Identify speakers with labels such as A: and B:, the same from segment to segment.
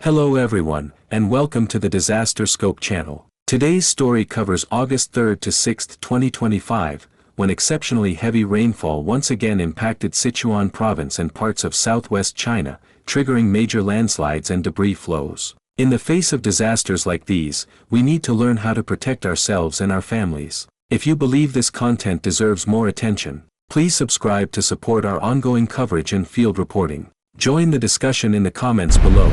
A: Hello everyone, and welcome to the DisasterScope channel. Today's story covers August 3rd to 6th, 2025, when exceptionally heavy rainfall once again impacted Sichuan province and parts of southwest China, triggering major landslides and debris flows. In the face of disasters like these, we need to learn how to protect ourselves and our families. If you believe this content deserves more attention, please subscribe to support our ongoing coverage and field reporting. Join the discussion in the comments below.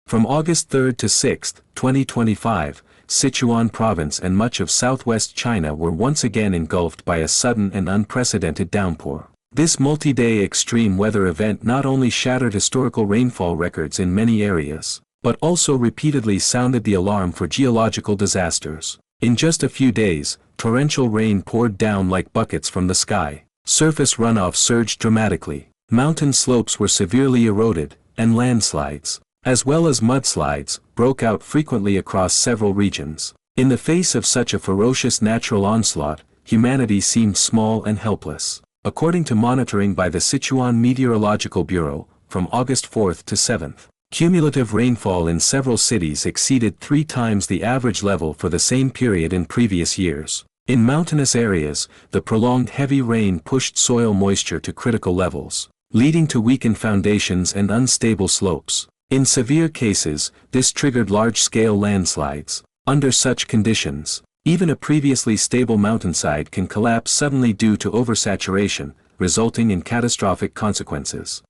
A: From August 3rd to 6th, 2025, Sichuan province and much of southwest China were once again engulfed by a sudden and unprecedented downpour. This multi-day extreme weather event not only shattered historical rainfall records in many areas, but also repeatedly sounded the alarm for geological disasters. In just a few days, torrential rain poured down like buckets from the sky. Surface runoff surged dramatically. Mountain slopes were severely eroded, and landslides, as well as mudslides, broke out frequently across several regions. In the face of such a ferocious natural onslaught, humanity seemed small and helpless. According to monitoring by the Sichuan Meteorological Bureau, from August 4th to 7th, cumulative rainfall in several cities exceeded 3 times the average level for the same period in previous years. In mountainous areas, the prolonged heavy rain pushed soil moisture to critical levels, leading to weakened foundations and unstable slopes. In severe cases, this triggered large-scale landslides. Under such conditions, even a previously stable mountainside can collapse suddenly due to oversaturation, resulting in catastrophic consequences.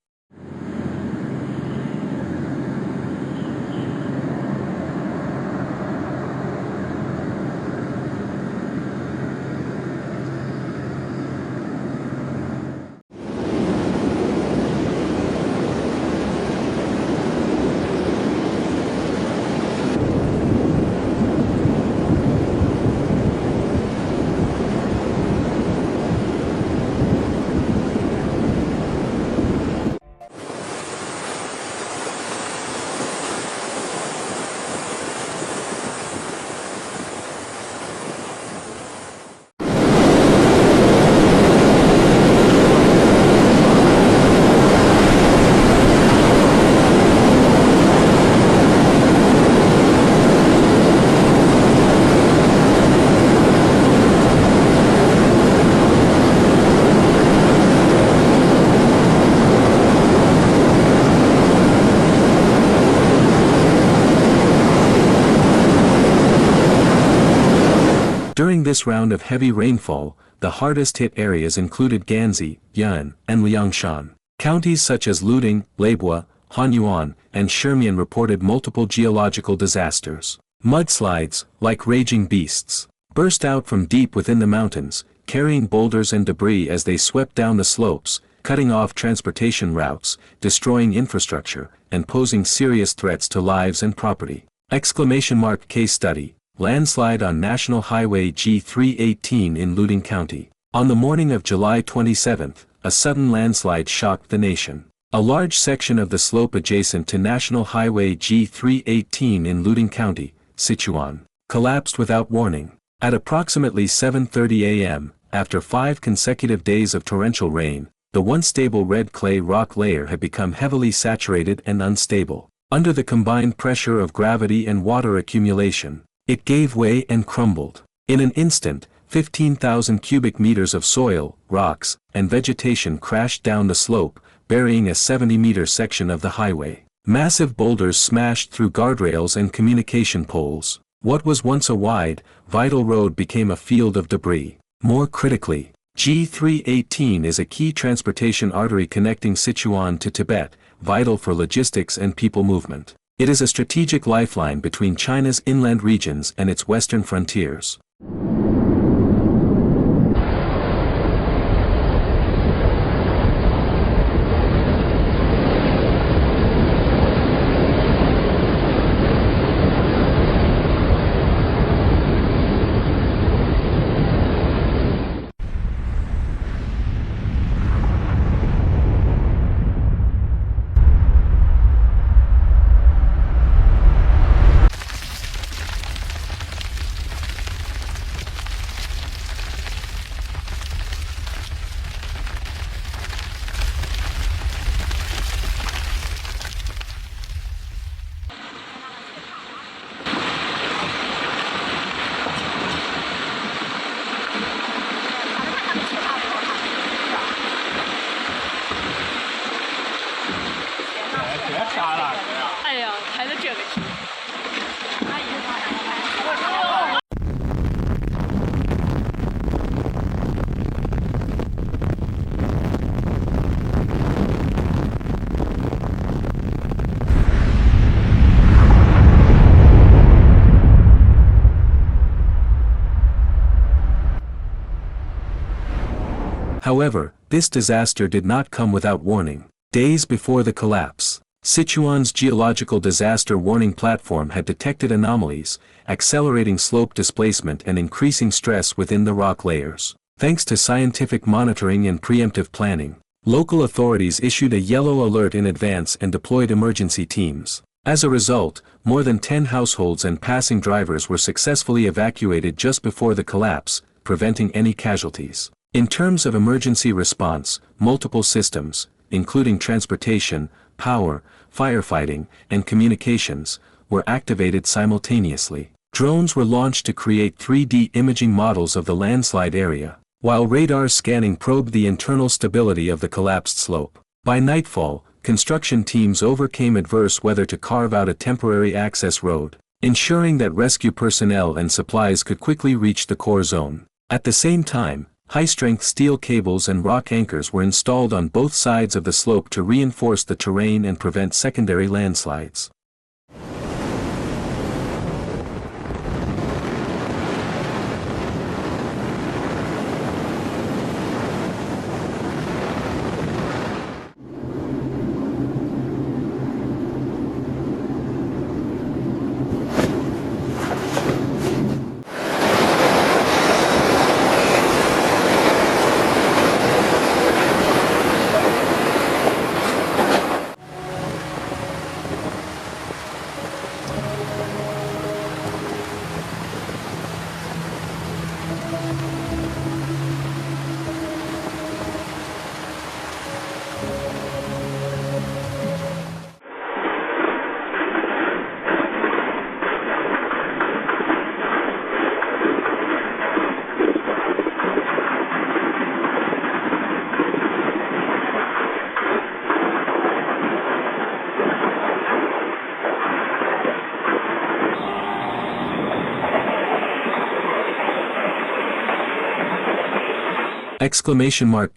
A: During this round of heavy rainfall, the hardest-hit areas included Ganzi, Yunnan, and Liangshan. Counties such as Luding, Lewa, Hanyuan, and Shermian reported multiple geological disasters. Mudslides, like raging beasts, burst out from deep within the mountains, carrying boulders and debris as they swept down the slopes, cutting off transportation routes, destroying infrastructure, and posing serious threats to lives and property. Case study, landslide on National Highway G318 in Luding County. On the morning of July 27, a sudden landslide shocked the nation. A large section of the slope adjacent to National Highway G318 in Luding County, Sichuan, collapsed without warning. At approximately 7:30 a.m., after 5 consecutive days of torrential rain, the once stable red clay rock layer had become heavily saturated and unstable. Under the combined pressure of gravity and water accumulation, it gave way and crumbled. In an instant, 15,000 cubic meters of soil, rocks, and vegetation crashed down the slope, burying a 70-meter section of the highway. Massive boulders smashed through guardrails and communication poles. What was once a wide, vital road became a field of debris. More critically, G318 is a key transportation artery connecting Sichuan to Tibet, vital for logistics and people movement. It is a strategic lifeline between China's inland regions and its western frontiers. However, this disaster did not come without warning. Days before the collapse, Sichuan's geological disaster warning platform had detected anomalies, accelerating slope displacement and increasing stress within the rock layers. Thanks to scientific monitoring and preemptive planning, local authorities issued a yellow alert in advance and deployed emergency teams. As a result, more than 10 households and passing drivers were successfully evacuated just before the collapse, preventing any casualties. In terms of emergency response, multiple systems, including transportation, power, firefighting, and communications, were activated simultaneously. Drones were launched to create 3D imaging models of the landslide area, while radar scanning probed the internal stability of the collapsed slope. By nightfall, construction teams overcame adverse weather to carve out a temporary access road, ensuring that rescue personnel and supplies could quickly reach the core zone. At the same time, high-strength steel cables and rock anchors were installed on both sides of the slope to reinforce the terrain and prevent secondary landslides.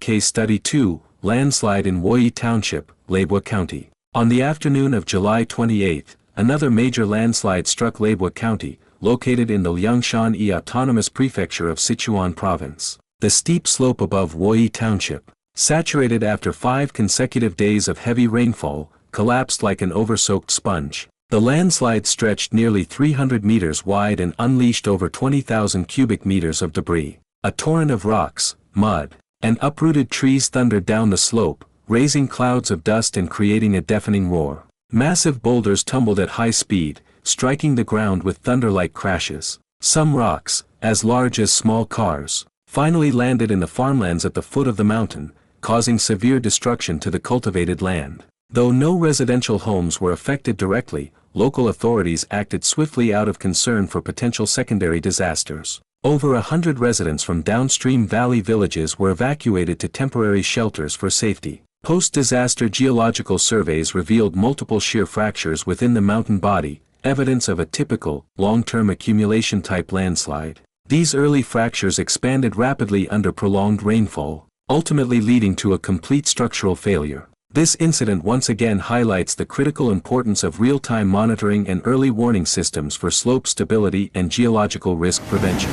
A: Case Study 2, Landslide in Lewa Township, Lewa County. On the afternoon of July 28, another major landslide struck Lewa County, located in the Liangshan Autonomous Prefecture of Sichuan Province. The steep slope above Woyi Township, saturated after 5 consecutive days of heavy rainfall, collapsed like an oversoaked sponge. The landslide stretched nearly 300 meters wide and unleashed over 20,000 cubic meters of debris. A torrent of rocks, mud, and uprooted trees thundered down the slope, raising clouds of dust and creating a deafening roar. Massive boulders tumbled at high speed, striking the ground with thunder-like crashes. Some rocks, as large as small cars, finally landed in the farmlands at the foot of the mountain, causing severe destruction to the cultivated land. Though no residential homes were affected directly, local authorities acted swiftly out of concern for potential secondary disasters. Over 100 residents from downstream valley villages were evacuated to temporary shelters for safety. Post-disaster geological surveys revealed multiple shear fractures within the mountain body, evidence of a typical, long-term accumulation-type landslide. These early fractures expanded rapidly under prolonged rainfall, ultimately leading to a complete structural failure. This incident once again highlights the critical importance of real-time monitoring and early warning systems for slope stability and geological risk prevention.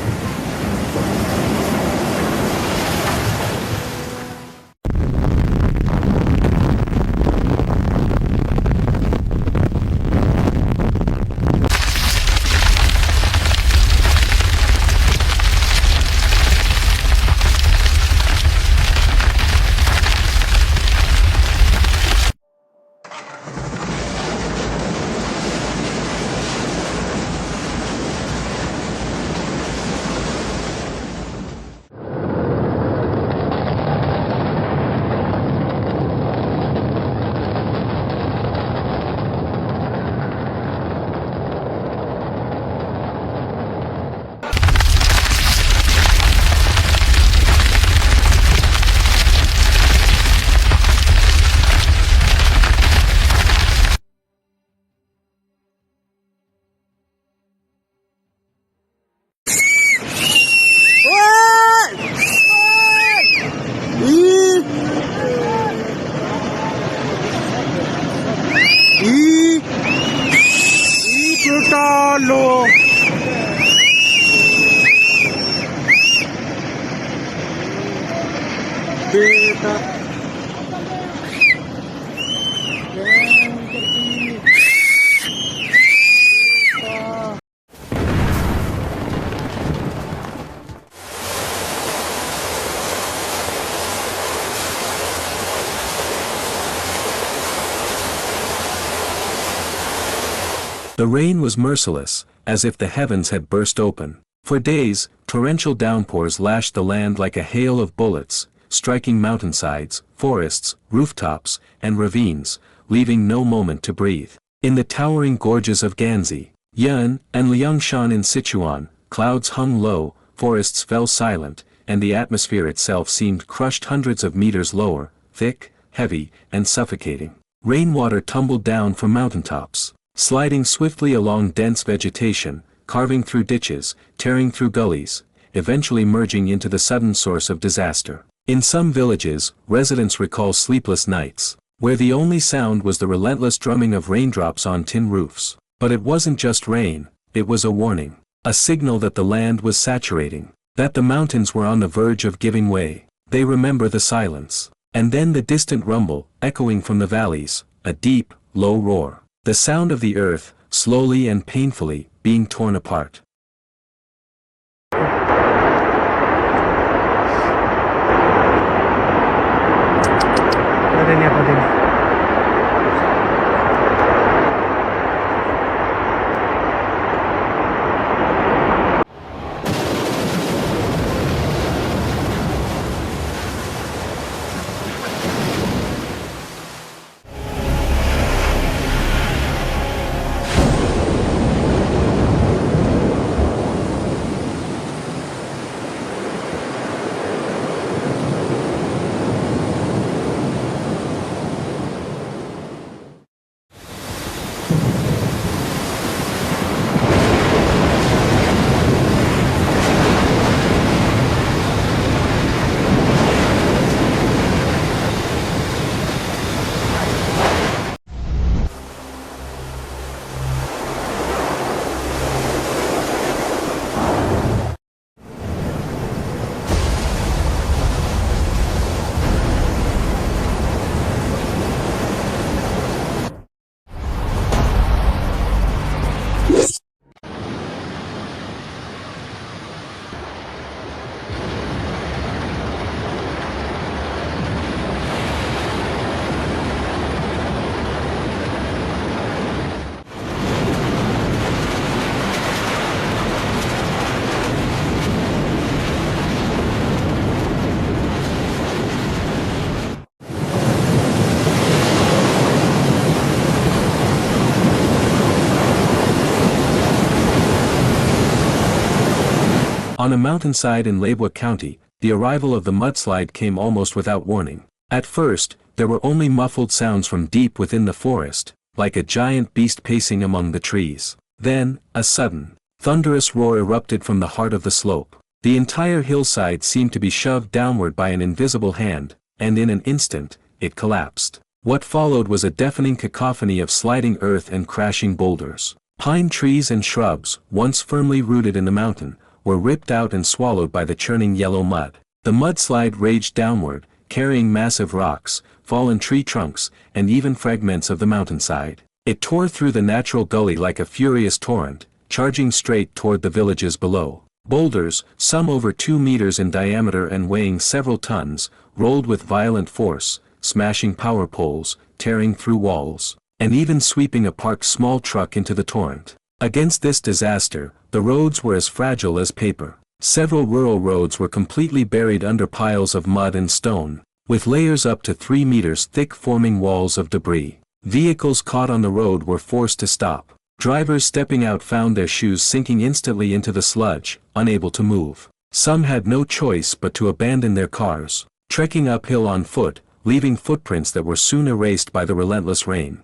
A: The rain was merciless, as if the heavens had burst open. For days, torrential downpours lashed the land like a hail of bullets, striking mountainsides, forests, rooftops, and ravines, leaving no moment to breathe. In the towering gorges of Ganzi, Yun, and Liangshan in Sichuan, clouds hung low, forests fell silent, and the atmosphere itself seemed crushed hundreds of meters lower, thick, heavy, and suffocating. Rainwater tumbled down from mountaintops, sliding swiftly along dense vegetation, carving through ditches, tearing through gullies, eventually merging into the sudden source of disaster. In some villages, residents recall sleepless nights, where the only sound was the relentless drumming of raindrops on tin roofs. But it wasn't just rain, it was a warning, a signal that the land was saturating, that the mountains were on the verge of giving way. They remember the silence, and then the distant rumble, echoing from the valleys, a deep, low roar. The sound of the earth, slowly and painfully, being torn apart. a mountainside in Lewa County, the arrival of the mudslide came almost without warning. At first, there were only muffled sounds from deep within the forest, like a giant beast pacing among the trees. Then, a sudden, thunderous roar erupted from the heart of the slope. The entire hillside seemed to be shoved downward by an invisible hand, and in an instant, it collapsed. What followed was a deafening cacophony of sliding earth and crashing boulders. Pine trees and shrubs, once firmly rooted in the mountain, were ripped out and swallowed by the churning yellow mud. The mudslide raged downward, carrying massive rocks, fallen tree trunks, and even fragments of the mountainside. It tore through the natural gully like a furious torrent, charging straight toward the villages below. Boulders, some over 2 meters in diameter and weighing several tons, rolled with violent force, smashing power poles, tearing through walls, and even sweeping a parked small truck into the torrent. Against this disaster, the roads were as fragile as paper. Several rural roads were completely buried under piles of mud and stone, with layers up to 3 meters thick forming walls of debris. Vehicles caught on the road were forced to stop. Drivers stepping out found their shoes sinking instantly into the sludge, unable to move. Some had no choice but to abandon their cars, trekking uphill on foot, leaving footprints that were soon erased by the relentless rain.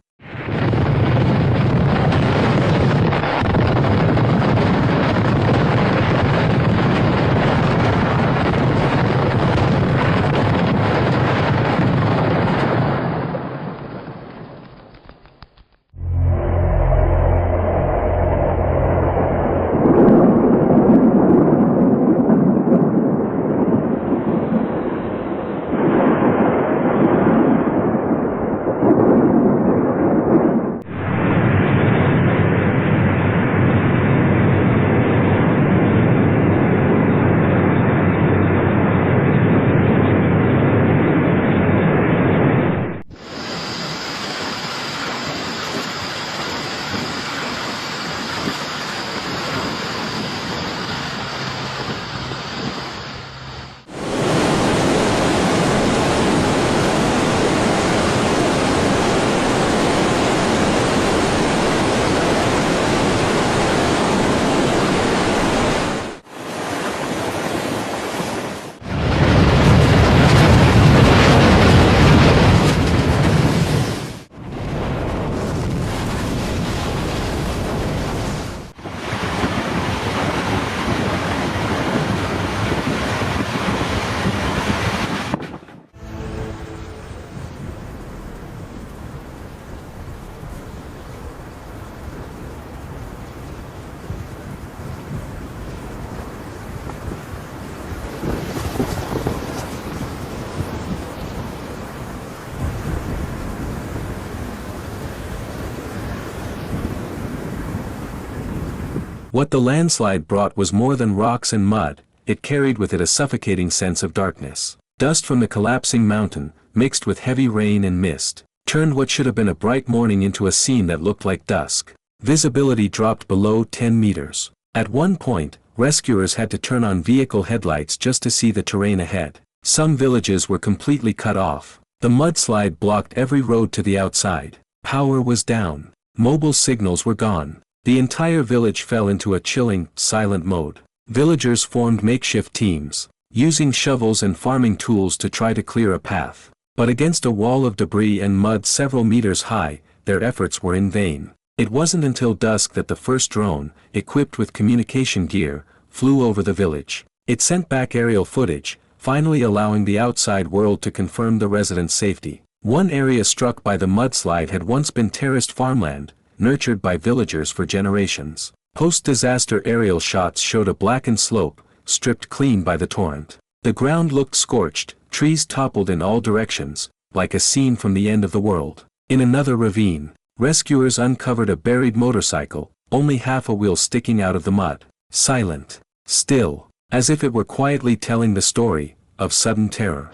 A: What the landslide brought was more than rocks and mud, it carried with it a suffocating sense of darkness. Dust from the collapsing mountain, mixed with heavy rain and mist, turned what should have been a bright morning into a scene that looked like dusk. Visibility dropped below 10 meters. At one point, rescuers had to turn on vehicle headlights just to see the terrain ahead. Some villages were completely cut off. The mudslide blocked every road to the outside. Power was down. Mobile signals were gone. The entire village fell into a chilling, silent mode. Villagers formed makeshift teams, using shovels and farming tools to try to clear a path. But against a wall of debris and mud several meters high, their efforts were in vain. It wasn't until dusk that the first drone, equipped with communication gear, flew over the village. It sent back aerial footage, finally allowing the outside world to confirm the residents' safety. One area struck by the mudslide had once been terraced farmland, nurtured by villagers for generations. Post-disaster aerial shots showed a blackened slope, stripped clean by the torrent. The ground looked scorched, trees toppled in all directions, like a scene from the end of the world. In another ravine, rescuers uncovered a buried motorcycle, only half a wheel sticking out of the mud. Silent, still, as if it were quietly telling the story of sudden terror.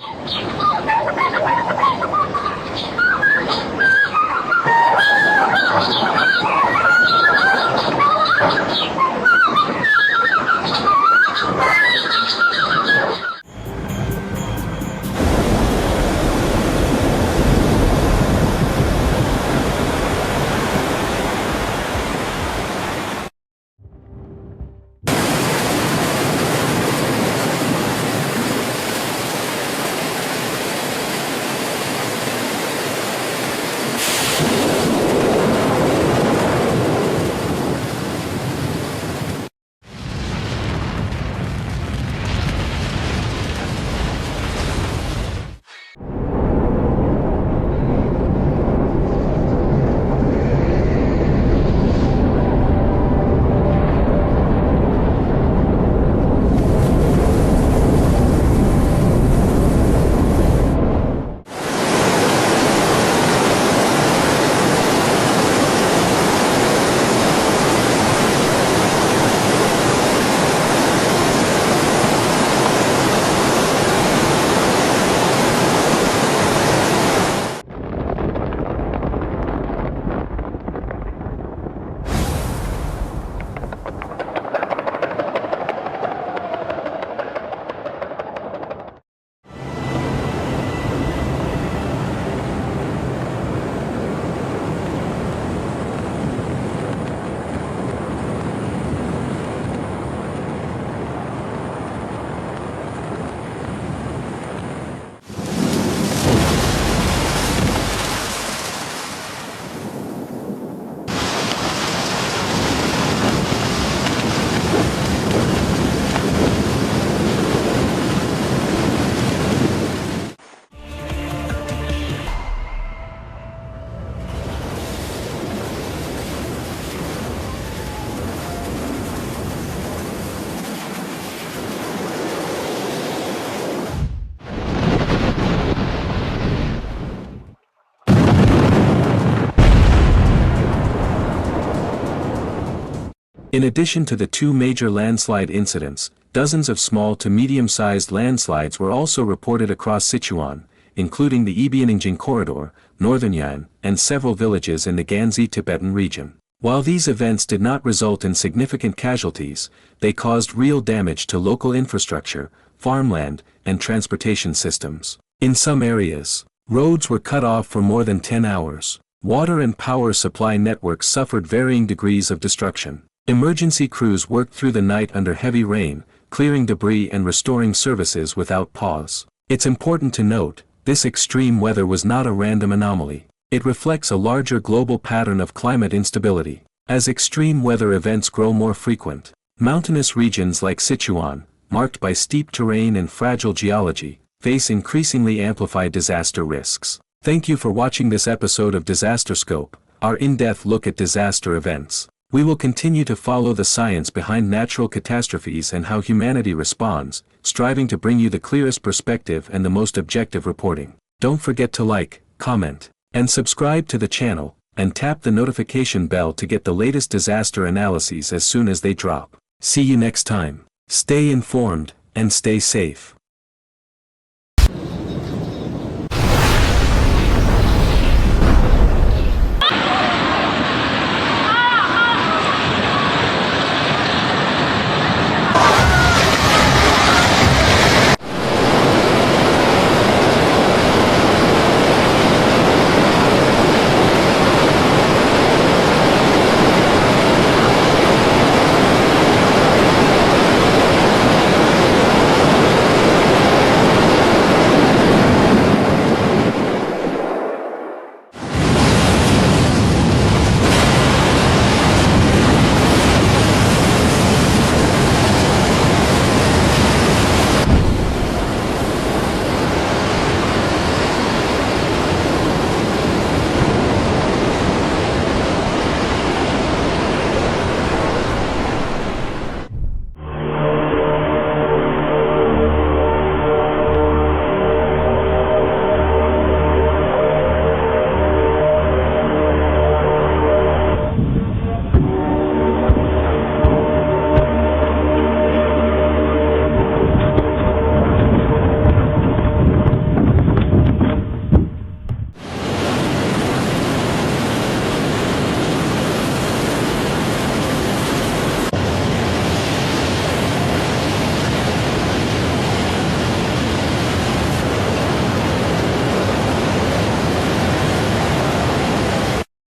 A: In addition to the 2 major landslide incidents, dozens of small to medium-sized landslides were also reported across Sichuan, including the Ebianjing Corridor, northern Yan, and several villages in the Ganzi Tibetan region. While these events did not result in significant casualties, they caused real damage to local infrastructure, farmland, and transportation systems. In some areas, roads were cut off for more than 10 hours. Water and power supply networks suffered varying degrees of destruction. Emergency crews worked through the night under heavy rain, clearing debris and restoring services without pause. It's important to note, this extreme weather was not a random anomaly. It reflects a larger global pattern of climate instability. As extreme weather events grow more frequent, mountainous regions like Sichuan, marked by steep terrain and fragile geology, face increasingly amplified disaster risks. Thank you for watching this episode of DisasterScope, our in-depth look at disaster events. We will continue to follow the science behind natural catastrophes and how humanity responds, striving to bring you the clearest perspective and the most objective reporting. Don't forget to like, comment, and subscribe to the channel, and tap the notification bell to get the latest disaster analyses as soon as they drop. See you next time. Stay informed, and stay safe.